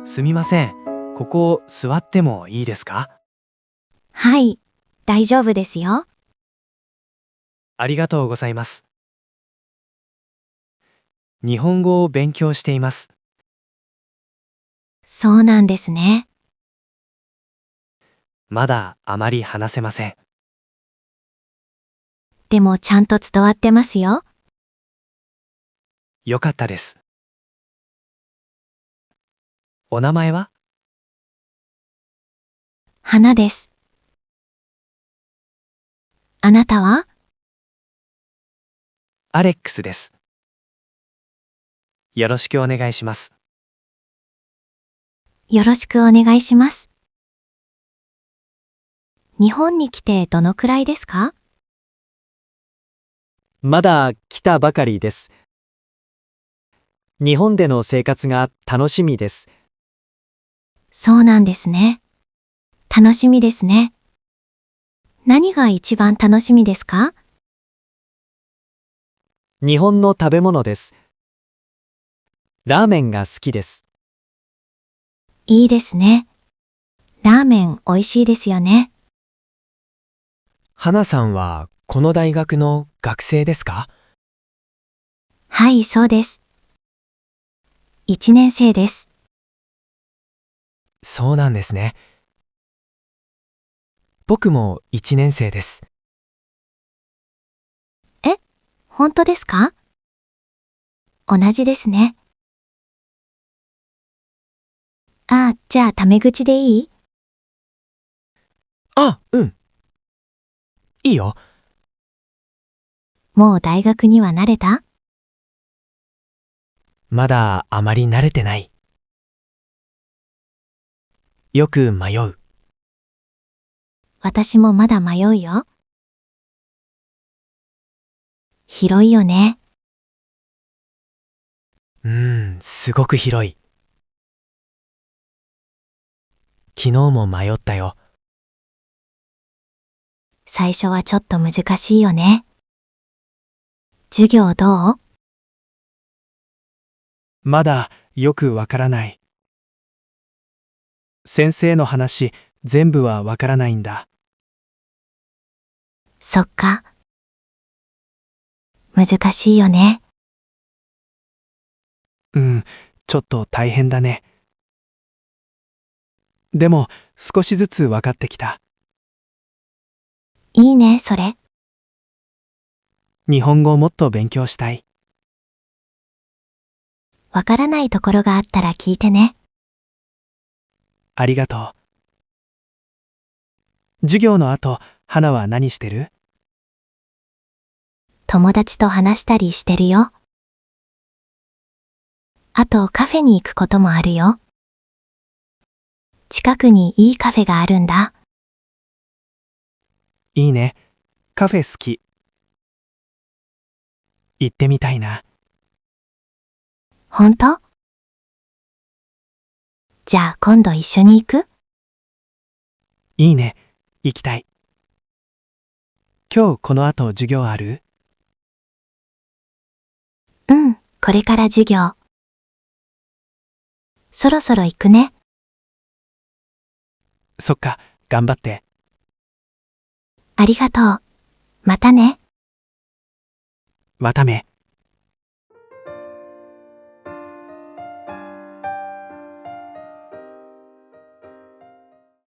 すみません。ここ座ってもいいですか？はい、大丈夫ですよ。ありがとうございます。日本語を勉強しています。そうなんですね。まだあまり話せません。でもちゃんと伝わってますよ。よかったです。お名前は？花です。あなたは？アレックスです。よろしくお願いします。よろしくお願いします。日本に来てどのくらいですか？まだ来たばかりです。日本での生活が楽しみです。そうなんですね。楽しみですね。何が一番楽しみですか？日本の食べ物です。ラーメンが好きです。いいですね。ラーメン美味しいですよね。花さんはこの大学の学生ですか？はい、そうです。1年生です。そうなんですね。僕も1年生です。本当ですか？同じですね。じゃあタメ口でいい？うん。いいよ。もう大学には慣れた？まだあまり慣れてない。よく迷う。私もまだ迷うよ。広いよね。すごく広い。昨日も迷ったよ。最初はちょっと難しいよね。授業どう？まだよくわからない。先生の話、全部はわからないんだ。そっか。難しいよね。ちょっと大変だね。でも、少しずつわかってきた。いいね、それ。日本語をもっと勉強したい。わからないところがあったら聞いてね。ありがとう。授業の後、花は何してる？友達と話したりしてるよ。あとカフェに行くこともあるよ。近くにいいカフェがあるんだ。いいね。カフェ好き。行ってみたいな。ほんと？じゃあ今度一緒に行く？いいね。行きたい。今日この後授業ある？うん、これから授業。そろそろ行くね。そっか、頑張って。ありがとう。またね。またね。